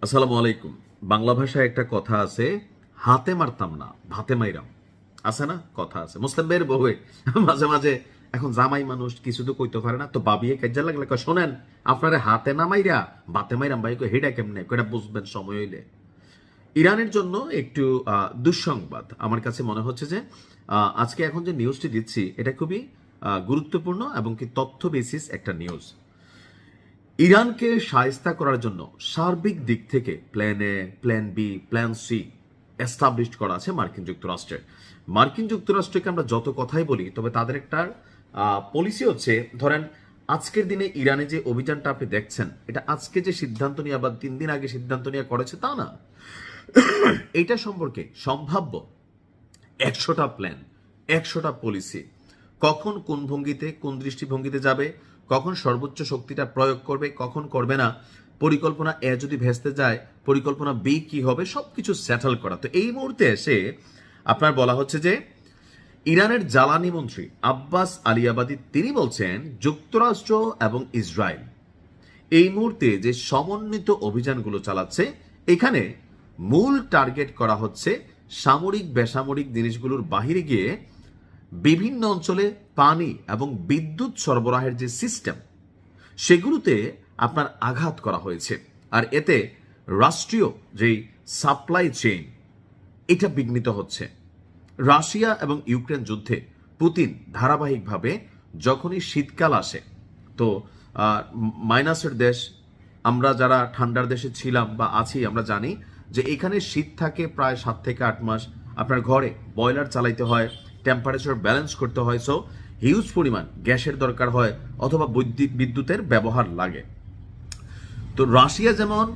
আসসালামু আলাইকুম। বাংলা ভাষায় একটা কথা আছে, হাতে মারতাম না ভাতে মাইরাম। আছে না, কথা আছে মুসলিম ভাইয়ের বউয়ে মাঝে মাঝে এখন জামাই মানুষ কিছু তো কইতে পারে না, তো বাবিয়ে কাজা লাগলে কয়, শোনেন আপনারে হাতে না মাইরা ভাতে মাইরাম ভাই, কই হেডা কেমনে, কয়টা বুঝবেন সময় হইলে। ইরানের জন্য একটু দুঃসংবাদ আমার কাছে মনে হচ্ছে যে আজকে এখন যে নিউজটি দিচ্ছি এটা খুবই গুরুত্বপূর্ণ এবং কি তথ্য বেসিস একটা নিউজ। ইরানকে শায়েস্তা করার জন্য সার্বিক দিক থেকে plan A, plan B, plan C establish করা আছে মার্কিন যুক্তরাষ্ট্রের। মার্কিন যুক্তরাষ্ট্রকে আমরা যত কথাই বলি, তবে তাদের একটা পলিসি হচ্ছে, ধরেন আজকের দিনে ইরানে যে অভিযানটা আপনি দেখছেন, এটা আজকে যে সিদ্ধান্ত নিয়ে আবার 3 দিন আগে সিদ্ধান্ত নিয়ে করেছে তা না। এটা সম্পর্কে সম্ভাব্য 100টা প্ল্যান, 100টা পলিসি, কখন কোন ভঙ্গিতে, কোন দৃষ্টিভঙ্গিতে যাবে, কখন সর্বোচ্চ শক্তিটা প্রয়োগ করবে, কখন করবে না, পরিকল্পনা এ যদি ভেস্তে যায় পরিকল্পনা বি কি হবে, সবকিছু সেটেল করা। তো এই মুহূর্তে এসে আপনার বলা হচ্ছে যে ইরানের জ্বালানি মন্ত্রী আব্বাস আলিয়াবাদী তিনি বলছেন যুক্তরাষ্ট্র এবং ইসরায়েল এই মুহূর্তে যে সমন্বিত অভিযানগুলো চালাচ্ছে, এখানে মূল টার্গেট করা হচ্ছে সামরিক বেসামরিক জিনিসগুলোর বাহিরে গিয়ে বিভিন্ন অঞ্চলে পানি এবং বিদ্যুৎ সরবরাহের যে সিস্টেম সেগুলোতে আপনার আঘাত করা হয়েছে। আর এতে রাষ্ট্রীয় যেই সাপ্লাই চেইন এটা বিঘ্নিত হচ্ছে। রাশিয়া এবং ইউক্রেন যুদ্ধে পুতিন ধারাবাহিকভাবে যখনই শীতকাল আসে, তো মাইনাসের দেশ, আমরা যারা ঠান্ডার দেশে ছিলাম বা আছি আমরা জানি যে এখানে শীত থাকে প্রায় 7 থেকে 8 মাস। আপনার ঘরে বয়লার চালাইতে হয়, টেম্পারেচার ব্যালেন্স করতে হয়, সো হিউজ পরিমাণ গ্যাসের দরকার হয় অথবা বিদ্যুতের ব্যবহার লাগে। তো রাশিয়া যেমন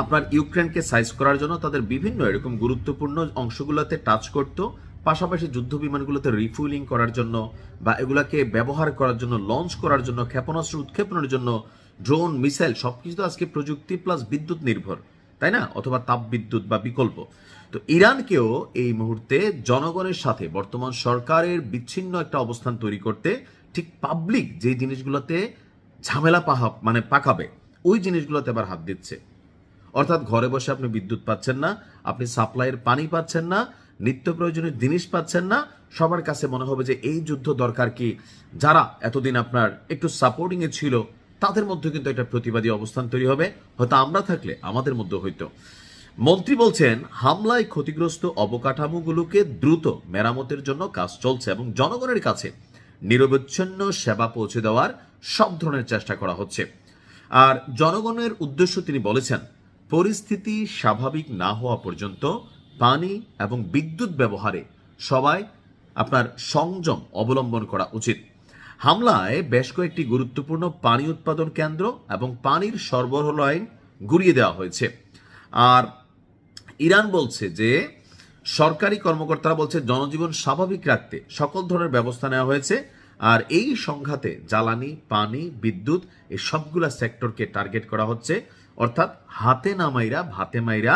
আপনার ইউক্রেনকে সাইজ করার জন্য তাদের বিভিন্ন এরকম গুরুত্বপূর্ণ অংশগুলোতে টাচ করতো, পাশাপাশি যুদ্ধ বিমানগুলোতে রিফুয়েলিং করার জন্য বা এগুলাকে ব্যবহার করার জন্য, লঞ্চ করার জন্য, ক্ষেপণাস্ত্র উৎক্ষেপণের জন্য ড্রোন, মিসাইল সবকিছু তো আজকে প্রযুক্তি প্লাস বিদ্যুৎ নির্ভর, তাই না, অথবা তাপ বিদ্যুৎ বা বিকল্প। তো ইরানকেও এই মুহূর্তে জনগণের সাথে বর্তমান সরকারের বিচ্ছিন্ন একটা অবস্থান তৈরি করতে, ঠিক পাবলিক যে জিনিসগুলোতে ঝামেলা পাকাবে ওই জিনিসগুলোতে আবার হাত দিচ্ছে। অর্থাৎ ঘরে বসে আপনি বিদ্যুৎ পাচ্ছেন না, আপনি সাপ্লাইয়ের পানি পাচ্ছেন না, নিত্য প্রয়োজনীয় জিনিস পাচ্ছেন না। সবার কাছে মনে হবে যে এই যুদ্ধ দরকার কি, যারা এতদিন আপনার একটু সাপোর্টিং এ ছিল তাদের মধ্যে কিন্তু একটা প্রতিবাদী অবস্থান তৈরি হবে, হয়তো আমরা থাকলে আমাদের মধ্যে হইতো। মন্ত্রী বলছেন হামলায় ক্ষতিগ্রস্ত অবকাঠামোগুলোকে দ্রুত মেরামতের জন্য কাজ চলছে এবং জনগণের কাছে নিরবচ্ছিন্ন সেবা পৌঁছে দেওয়ার সব ধরনের চেষ্টা করা হচ্ছে। আর জনগণের উদ্দেশ্য তিনি বলেছেন পরিস্থিতি স্বাভাবিক না হওয়া পর্যন্ত পানি এবং বিদ্যুৎ ব্যবহারে সবাই আপনার সংযম অবলম্বন করা উচিত। হামলায় বেশ কয়েকটি গুরুত্বপূর্ণ পানি উৎপাদন কেন্দ্র এবং পানির সরবরাহ লাইন গুড়িয়ে দেওয়া হয়েছে। আর ইরান বলছে যে সরকারি কর্মকর্তারা বলছে জনজীবন স্বাভাবিক রাখতে সকল ধরনের ব্যবস্থা নেওয়া হয়েছে। আর এই সংঘাতে জ্বালানি, পানি, বিদ্যুৎ এই সবগুলা সেক্টরকে টার্গেট করা হচ্ছে। অর্থাৎ হাতে না মাইরা ভাতে মাইরা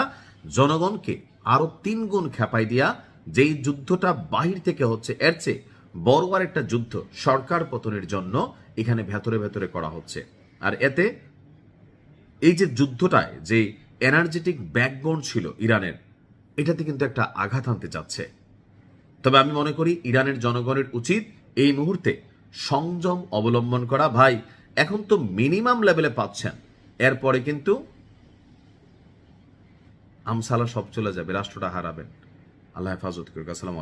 জনগণকে আরো 3 গুণ খেপাই দিয়া যেই যুদ্ধটা বাহির থেকে হচ্ছে, এর চেয়ে বড় আর একটা যুদ্ধ সরকার পতনের জন্য এখানে ভেতরে ভেতরে করা হচ্ছে। আর এতে এই যে যুদ্ধটায় যে এনার্জেটিক ব্যাকবোন ছিল ইরানের, এটাতে কিন্তু একটা আঘাত আনতে যাচ্ছে। তবে আমি মনে করি ইরানের জনগণের উচিত এই মুহূর্তে সংযম অবলম্বন করা। ভাই এখন তো মিনিমাম লেভেলে পাচ্ছেন, এরপরে কিন্তু আমসালা সব চলে যাবে, রাষ্ট্রটা হারাবেন। আল্লাহ হেফাজত করুক। আসসালাম।